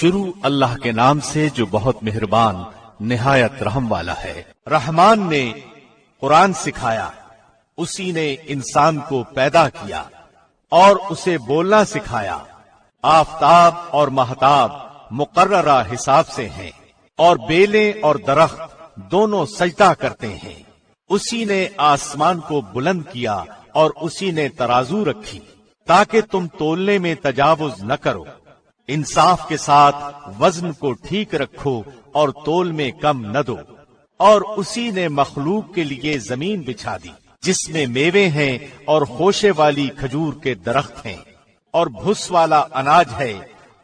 شروع اللہ کے نام سے جو بہت مہربان نہایت رحم والا ہے۔ رحمان نے قرآن سکھایا، اسی نے انسان کو پیدا کیا اور اسے بولنا سکھایا۔ آفتاب اور مہتاب مقررہ حساب سے ہیں، اور بیلیں اور درخت دونوں سجدہ کرتے ہیں۔ اسی نے آسمان کو بلند کیا اور اسی نے ترازو رکھی تاکہ تم تولنے میں تجاوز نہ کرو۔ انصاف کے ساتھ وزن کو ٹھیک رکھو اور تول میں کم نہ دو۔ اور اسی نے مخلوق کے لیے زمین بچھا دی جس میں میوے ہیں اور خوشے والی کھجور کے درخت ہیں، اور بھس والا اناج ہے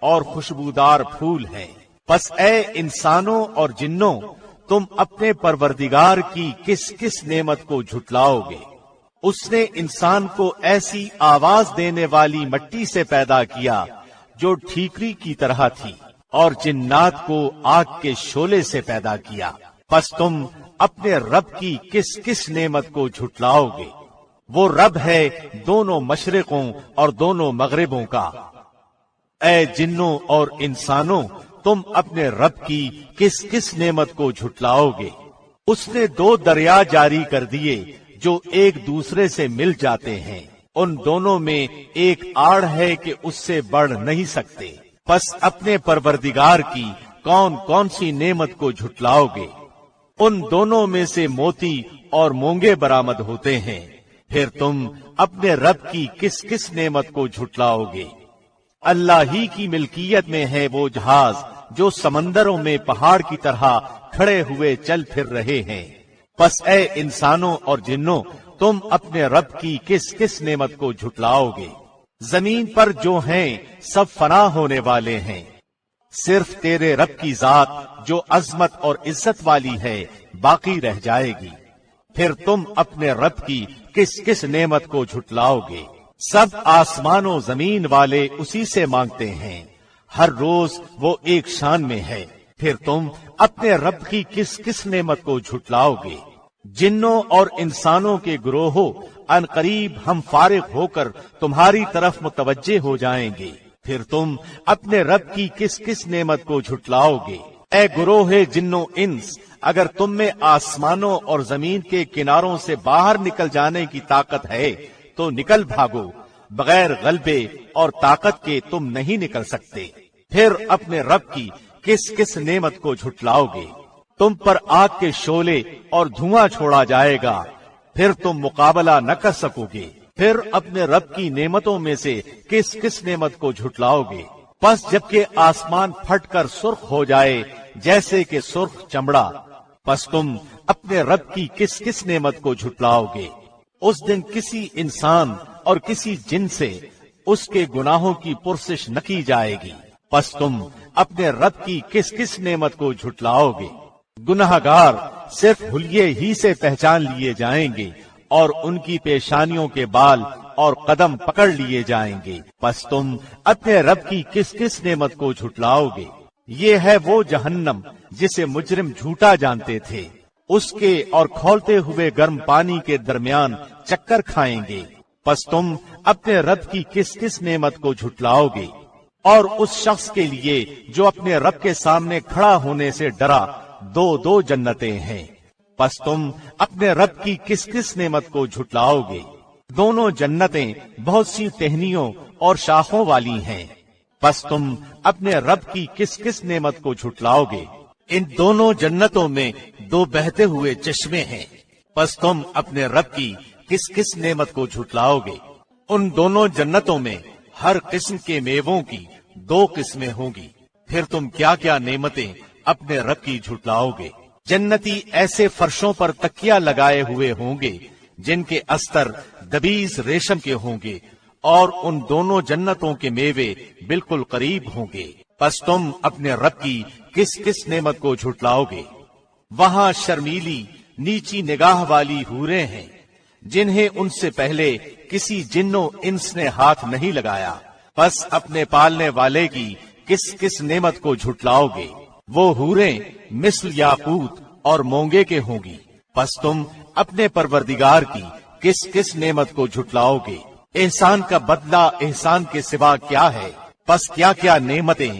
اور خوشبودار پھول ہیں۔ پس اے انسانوں اور جنوں، تم اپنے پروردگار کی کس کس نعمت کو جھٹلاؤ گے؟ اس نے انسان کو ایسی آواز دینے والی مٹی سے پیدا کیا جو ٹھیکری کی طرح تھی، اور جنات کو آگ کے شعلے سے پیدا کیا۔ پس تم اپنے رب کی کس کس نعمت کو جھٹلاؤ گے؟ وہ رب ہے دونوں مشرقوں اور دونوں مغربوں کا۔ اے جنوں اور انسانوں، تم اپنے رب کی کس کس نعمت کو جھٹلاؤ گے؟ اس نے 2 دریا جاری کر دیے جو ایک دوسرے سے مل جاتے ہیں، ان دونوں میں ایک آڑ ہے کہ اس سے بڑھ نہیں سکتے۔ پس اپنے پروردگار کی کون کون سی نعمت کو جھٹلاؤ گے؟ ان دونوں میں سے موتی اور مونگے برآمد ہوتے ہیں۔ پھر تم اپنے رب کی کس کس نعمت کو جھٹلاؤ گے؟ اللہ ہی کی ملکیت میں ہے وہ جہاز جو سمندروں میں پہاڑ کی طرح کھڑے ہوئے چل پھر رہے ہیں۔ پس اے انسانوں اور جنوں، تم اپنے رب کی کس کس نعمت کو جھٹلاؤ گے؟ زمین پر جو ہیں سب فنا ہونے والے ہیں، صرف تیرے رب کی ذات جو عظمت اور عزت والی ہے باقی رہ جائے گی۔ پھر تم اپنے رب کی کس کس نعمت کو جھٹلاؤ گے؟ سب آسمان و زمین والے اسی سے مانگتے ہیں، ہر روز وہ ایک شان میں ہے۔ پھر تم اپنے رب کی کس کس نعمت کو جھٹلاؤ گے؟ جنوں اور انسانوں کے گروہوں، ان قریب ہم فارغ ہو کر تمہاری طرف متوجہ ہو جائیں گے۔ پھر تم اپنے رب کی کس کس نعمت کو جھٹلاؤ گے؟ اے گروہ جنوں انس، اگر تم میں آسمانوں اور زمین کے کناروں سے باہر نکل جانے کی طاقت ہے تو نکل بھاگو، بغیر غلبے اور طاقت کے تم نہیں نکل سکتے۔ پھر اپنے رب کی کس کس نعمت کو جھٹلاؤ گے؟ تم پر آگ کے شعلے اور دھواں چھوڑا جائے گا، پھر تم مقابلہ نہ کر سکو گے۔ پھر اپنے رب کی نعمتوں میں سے کس کس نعمت کو جھٹلاؤ گے؟ پس جبکہ آسمان پھٹ کر سرخ ہو جائے جیسے کہ سرخ چمڑا، پس تم اپنے رب کی کس کس نعمت کو جھٹلاؤ گے؟ اس دن کسی انسان اور کسی جن سے اس کے گناہوں کی پرسش نہ کی جائے گی۔ پس تم اپنے رب کی کس کس نعمت کو جھٹلاؤ گے؟ گناہگار صرف حلیے ہی سے پہچان لیے جائیں گے، اور ان کی پیشانیوں کے بال اور قدم پکڑ لیے جائیں گے۔ پس تم اپنے رب کی کس کس نعمت کو جھٹلاؤ گے؟ یہ ہے وہ جہنم جسے مجرم جھوٹا جانتے تھے، اس کے اور کھولتے ہوئے گرم پانی کے درمیان چکر کھائیں گے۔ پس تم اپنے رب کی کس کس نعمت کو جھٹلاؤ گے؟ اور اس شخص کے لیے جو اپنے رب کے سامنے کھڑا ہونے سے ڈرا 2 جنتیں ہیں۔ پس تم اپنے رب کی کس کس نعمت کو جھٹلاؤ گے؟ دونوں جنتیں بہت سی ٹہنیوں اور شاخوں والی ہیں۔ پس تم اپنے رب کی کس کس نعمت کو جھٹلاؤ گے؟ ان دونوں جنتوں میں 2 بہتے ہوئے چشمے ہیں۔ پس تم اپنے رب کی کس کس نعمت کو جھٹلاؤ گے؟ ان دونوں جنتوں میں ہر قسم کے میووں کی 2 قسمیں ہوں گی۔ پھر تم کیا کیا نعمتیں اپنے رب کی جھٹلاؤ گے؟ جنتی ایسے فرشوں پر تکیہ لگائے ہوئے ہوں گے جن کے استر دبیز ریشم کے ہوں گے، اور ان دونوں جنتوں کے میوے بالکل قریب ہوں گے۔ پس تم اپنے رب کی کس کس نعمت کو جھٹلاؤ گے؟ وہاں شرمیلی نیچی نگاہ والی حوریں ہیں جنہیں ان سے پہلے کسی جنوں انس نے ہاتھ نہیں لگایا۔ پس اپنے پالنے والے کی کس کس نعمت کو جھٹلاؤ گے؟ وہ حوریں مثل یاقوت اور مونگے کے ہوں گی۔ پس تم اپنے پروردگار کی کس کس نعمت کو جھٹلاؤ گے؟ احسان کا بدلہ احسان کے سوا کیا ہے؟ پس کیا کیا نعمتیں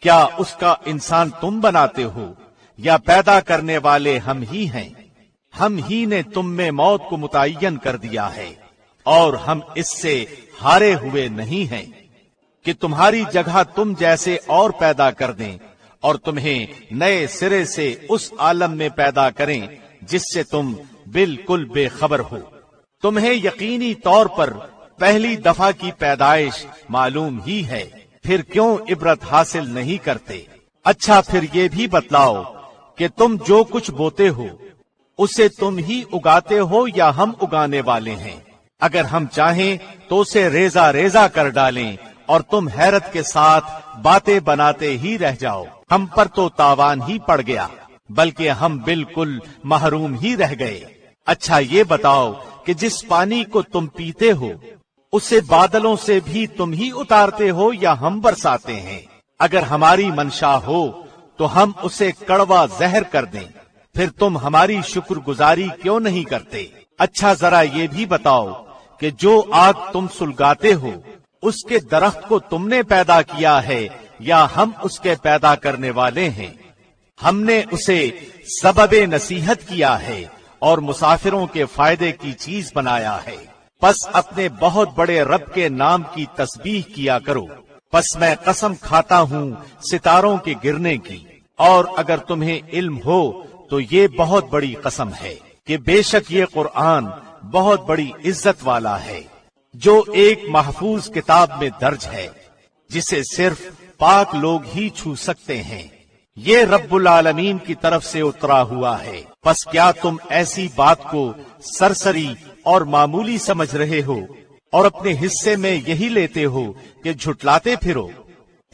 کیا اس کا انسان تم بناتے ہو یا پیدا کرنے والے ہم ہی ہیں؟ ہم ہی نے تم میں موت کو متعین کر دیا ہے اور ہم اس سے ہارے ہوئے نہیں ہیں کہ تمہاری جگہ تم جیسے اور پیدا کر دیں اور تمہیں نئے سرے سے اس عالم میں پیدا کریں جس سے تم بالکل بے خبر ہو۔ تمہیں یقینی طور پر پہلی دفعہ کی پیدائش معلوم ہی ہے، پھر کیوں عبرت حاصل نہیں کرتے؟ اچھا پھر یہ بھی بتلاؤ کہ تم جو کچھ بوتے ہو اسے تم ہی اگاتے ہو یا ہم اگانے والے ہیں؟ اگر ہم چاہیں تو اسے ریزہ ریزہ کر ڈالیں اور تم حیرت کے ساتھ باتیں بناتے ہی رہ جاؤ۔ ہم پر تو تاوان ہی پڑ گیا، بلکہ ہم بالکل محروم ہی رہ گئے۔ اچھا یہ بتاؤ کہ جس پانی کو تم پیتے ہو اسے بادلوں سے بھی تم ہی اتارتے ہو یا ہم برساتے ہیں؟ اگر ہماری منشا ہو تو ہم اسے کڑوا زہر کر دیں، پھر تم ہماری شکر گزاری کیوں نہیں کرتے؟ اچھا ذرا یہ بھی بتاؤ کہ جو آگ تم سلگاتے ہو اس کے درخت کو تم نے پیدا کیا ہے یا ہم اس کے پیدا کرنے والے ہیں؟ ہم نے اسے سبب نصیحت کیا ہے اور مسافروں کے فائدے کی چیز بنایا ہے۔ پس اپنے بہت بڑے رب کے نام کی تسبیح کیا کرو۔ پس میں قسم کھاتا ہوں ستاروں کے گرنے کی، اور اگر تمہیں علم ہو تو یہ بہت بڑی قسم ہے کہ بے شک یہ قرآن بہت بڑی عزت والا ہے، جو ایک محفوظ کتاب میں درج ہے جسے صرف پاک لوگ ہی چھو سکتے ہیں۔ یہ رب العالمین کی طرف سے اترا ہوا ہے۔ پس کیا تم ایسی بات کو سرسری اور معمولی سمجھ رہے ہو اور اپنے حصے میں یہی لیتے ہو کہ جھٹلاتے پھرو؟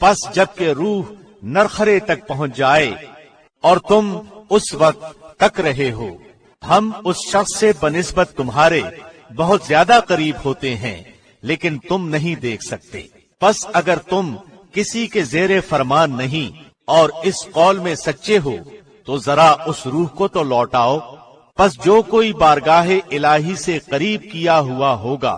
پس جب کہ روح نرخرے تک پہنچ جائے اور تم اس وقت تک رہے ہو، ہم اس شخص سے بنسبت تمہارے بہت زیادہ قریب ہوتے ہیں لیکن تم نہیں دیکھ سکتے۔ پس اگر تم کسی کے زیر فرمان نہیں اور اس قول میں سچے ہو تو ذرا اس روح کو تو لوٹاؤ۔ پس جو کوئی بارگاہ الہی سے قریب کیا ہوا ہوگا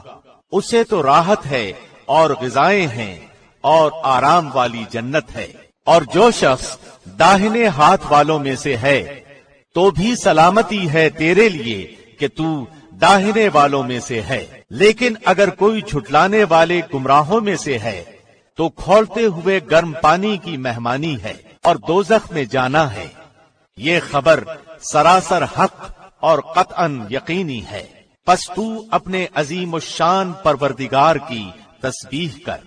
اسے تو راحت ہے اور غذائیں ہیں اور آرام والی جنت ہے، اور جو شخص داہنے ہاتھ والوں میں سے ہے تو بھی سلامتی ہے تیرے لیے کہ تو داہنے والوں میں سے ہے۔ لیکن اگر کوئی جھٹلانے والے گمراہوں میں سے ہے تو کھولتے ہوئے گرم پانی کی مہمانی ہے اور دوزخ میں جانا ہے۔ یہ خبر سراسر حق اور قطعاً یقینی ہے۔ پس تو اپنے عظیم الشان پروردگار کی تسبیح کر۔